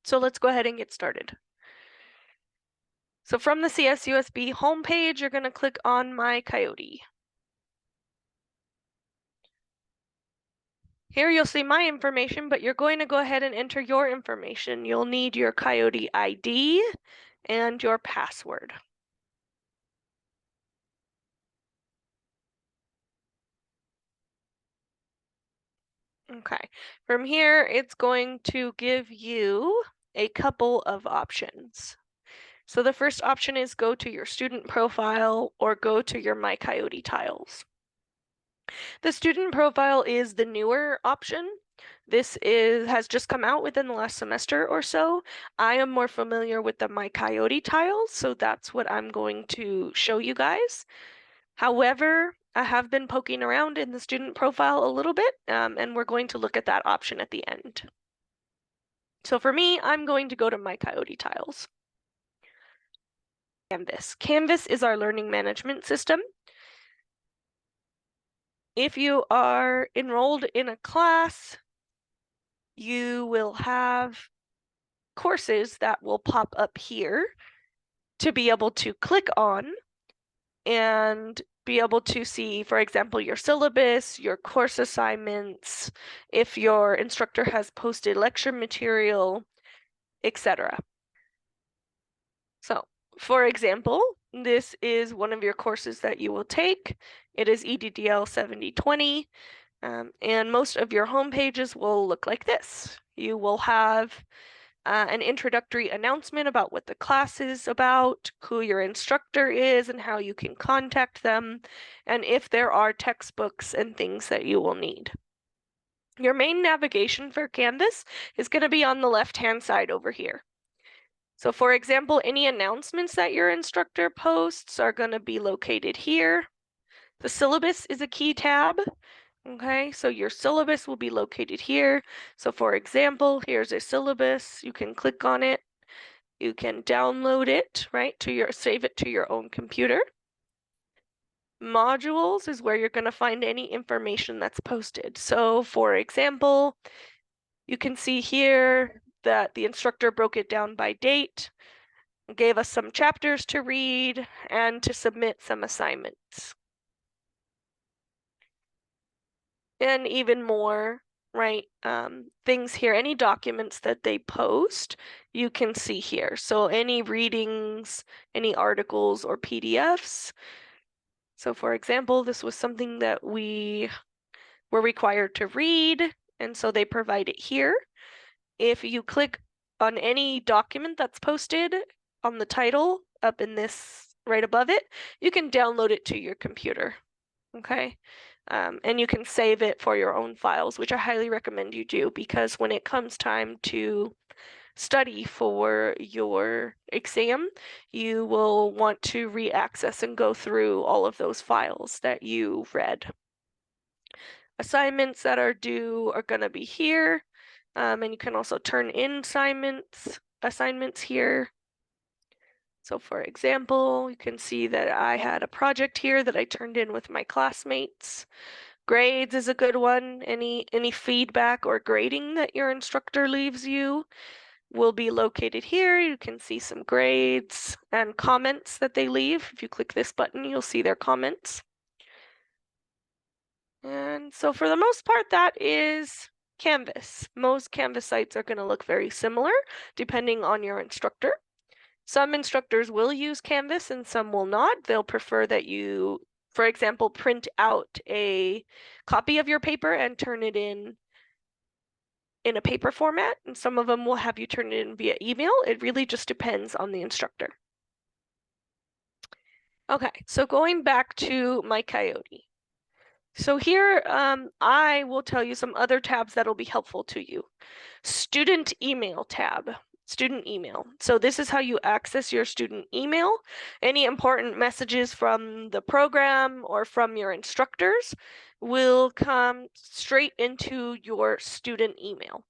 So let's go ahead and get started. So from the CSUSB homepage, you're going to click on MyCoyote. Here you'll see my information, but you're going to go ahead and enter your information. You'll need your Coyote ID and your password. Okay, from here, it's going to give you a couple of options. So the first option is go to your student profile or go to your MyCoyote tiles. The student profile is the newer option. This has just come out within the last semester or so. I am more familiar with the MyCoyote tiles, so that's what I'm going to show you guys. However, I have been poking around in the student profile a little bit, and we're going to look at that option at the end. So for me, I'm going to go to MyCoyote tiles. Canvas. Canvas is our learning management system. If you are enrolled in a class, you will have courses that will pop up here to be able to click on and be able to see, for example, your syllabus, your course assignments, if your instructor has posted lecture material, etc. So, for example, this is one of your courses that you will take. It is EDDL 7020, and most of your home pages will look like this. You will have an introductory announcement about what the class is about, who your instructor is, and how you can contact them, and if there are textbooks and things that you will need. Your main navigation for Canvas is going to be on the left-hand side over here. So for example, any announcements that your instructor posts are going to be located here. The syllabus is a key tab. Okay, so your syllabus will be located here. So for example, here's a syllabus. You can click on it. You can download it, right, save it to your own computer. Modules is where you're going to find any information that's posted. So for example, you can see here that the instructor broke it down by date, gave us some chapters to read, and to submit some assignments. And even more, right, things here, any documents that they post, you can see here. So any readings, any articles or PDFs. So for example, this was something that we were required to read, and so they provide it here. If you click on any document that's posted on the title up in this right above it, you can download it to your computer, okay? And you can save it for your own files, which I highly recommend you do, because when it comes time to study for your exam, you will want to re-access and go through all of those files that you read. Assignments that are due are going to be here, and you can also turn in assignments here. So for example, you can see that I had a project here that I turned in with my classmates. Grades is a good one. Any feedback or grading that your instructor leaves you will be located here. You can see some grades and comments that they leave. If you click this button, you'll see their comments. And so for the most part, that is Canvas. Most Canvas sites are going to look very similar depending on your instructor. Some instructors will use Canvas and some will not. They'll prefer that you, for example, print out a copy of your paper and turn it in a paper format, and some of them will have you turn it in via email. It really just depends on the instructor. Okay, so going back to MyCoyote. So here, I will tell you some other tabs that'll be helpful to you. Student email tab. Student email. So this is how you access your student email. Any important messages from the program or from your instructors will come straight into your student email.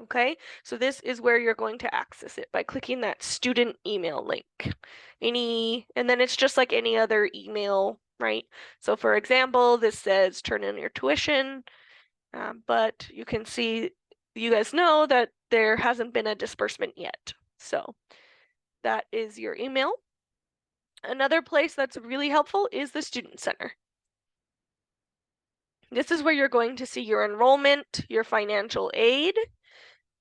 Okay, so this is where you're going to access it by clicking that student email link. And then it's just like any other email, right? So for example, this says turn in your tuition, but you can see, you guys know that there hasn't been a disbursement yet. So that is your email. Another place that's really helpful is the Student Center. This is where you're going to see your enrollment, your financial aid,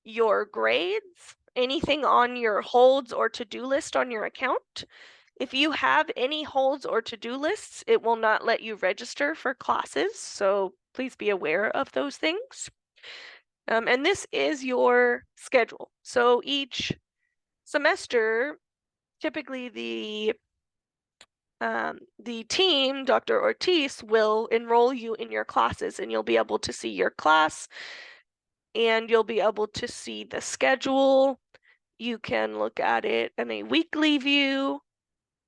your grades, anything on your holds or to-do list on your account. If you have any holds or to-do lists, it will not let you register for classes, so please be aware of those things. And this is your schedule. So each semester, typically the team, Dr. Ortiz, will enroll you in your classes, and you'll be able to see your class, and you'll be able to see the schedule. You can look at it in a weekly view,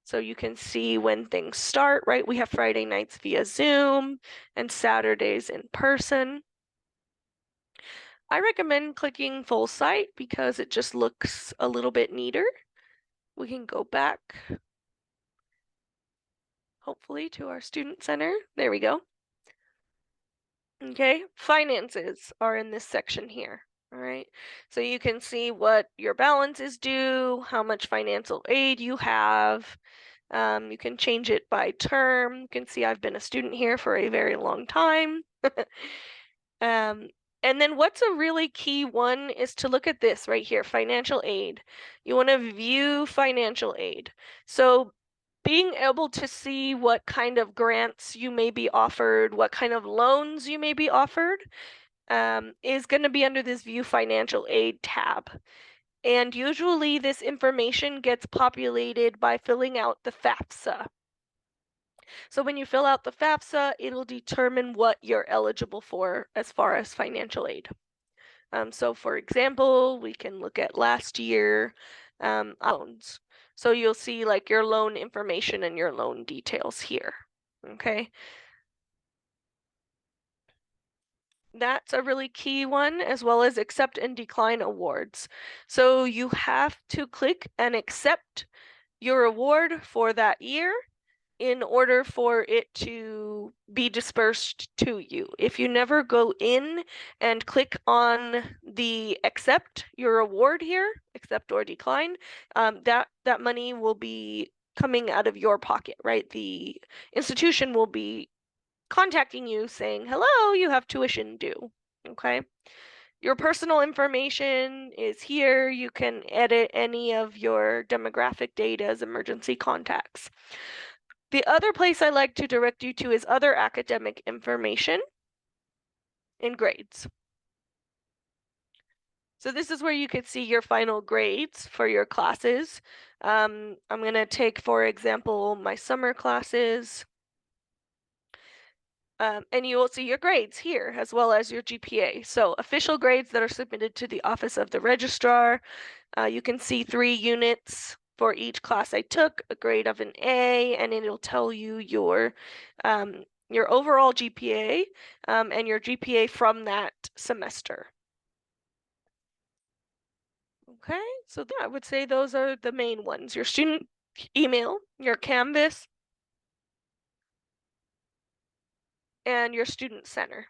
so you can see when things start, right? We have Friday nights via Zoom and Saturdays in person. I recommend clicking full site because it just looks a little bit neater. We can go back, hopefully, to our student center. There we go. Okay, finances are in this section here. All right, so you can see what your balance is due, how much financial aid you have. You can change it by term. You can see I've been a student here for a very long time. And then what's a really key one is to look at this right here, financial aid. You want to view financial aid. So being able to see what kind of grants you may be offered, what kind of loans you may be offered, is going to be under this View Financial Aid tab. And usually this information gets populated by filling out the FAFSA. So when you fill out the FAFSA, it'll determine what you're eligible for as far as financial aid. So for example, we can look at last year loans. So you'll see like your loan information and your loan details here, okay? That's a really key one, as well as accept and decline awards. So you have to click and accept your award for that year in order for it to be dispersed to you. If you never go in and click on the accept your award here, accept or decline, that money will be coming out of your pocket, right? The institution will be contacting you saying, hello, you have tuition due, okay? Your personal information is here. You can edit any of your demographic data as emergency contacts. The other place I like to direct you to is other academic information and grades. So this is where you could see your final grades for your classes. I'm going to take, for example, my summer classes. And you will see your grades here, as well as your GPA. So official grades that are submitted to the Office of the Registrar. You can see 3 units for each class I took, a grade of an A, and it'll tell you your overall GPA and your GPA from that semester. Okay, so I would say those are the main ones. Your student email, your Canvas, and your student center.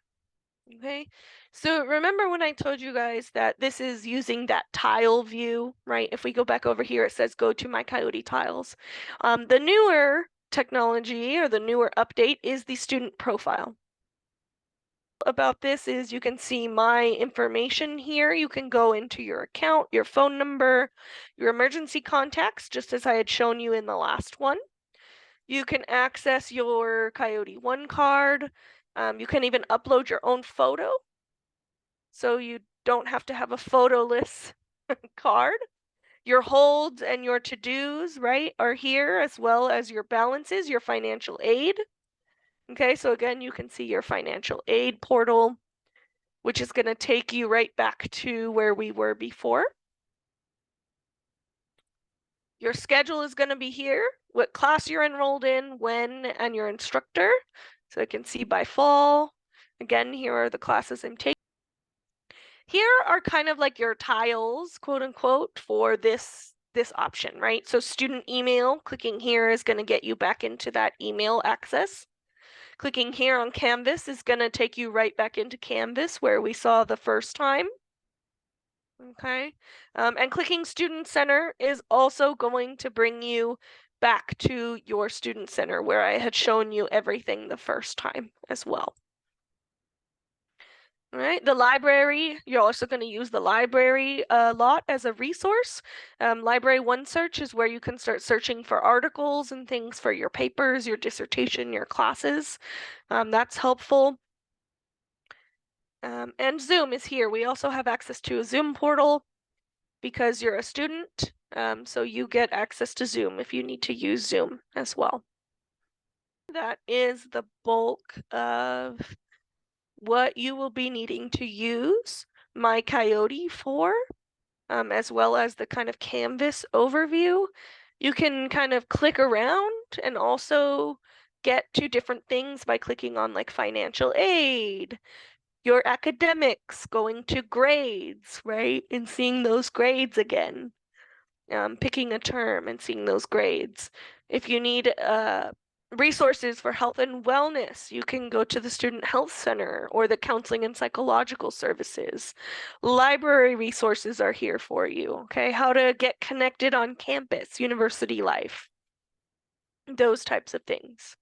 Okay, so remember when I told you guys that this is using that tile view, right? If we go back over here, it says go to MyCoyote tiles. The newer technology or the newer update is the student profile. About this is you can see my information here. You can go into your account, your phone number, your emergency contacts, just as I had shown you in the last one. You can access your Coyote One card. You can even upload your own photo, so you don't have to have a photoless card. Your holds and your to-dos, right, are here, as well as your balances, your financial aid. Okay, so again, you can see your financial aid portal, which is going to take you right back to where we were before. Your schedule is going to be here, what class you're enrolled in, when, and your instructor. So I can see by fall. Again, here are the classes I'm taking. Here are kind of like your tiles, quote unquote, for this option, right? So student email, clicking here is going to get you back into that email access. Clicking here on Canvas is going to take you right back into Canvas where we saw the first time. Okay. And clicking Student Center is also going to bring you back to your Student Center where I had shown you everything the first time as well. All right, the library, you're also going to use the library a lot as a resource. Library One Search is where you can start searching for articles and things for your papers, your dissertation, your classes. That's helpful. And Zoom is here. We also have access to a Zoom portal because you're a student, so you get access to Zoom if you need to use Zoom as well. That is the bulk of what you will be needing to use MyCoyote for, as well as the kind of Canvas overview. You can kind of click around and also get to different things by clicking on like financial aid, your academics, going to grades, right? And seeing those grades again. Picking a term and seeing those grades. If you need resources for health and wellness, you can go to the Student Health Center or the Counseling and Psychological Services. Library resources are here for you, okay? How to get connected on campus, university life, those types of things.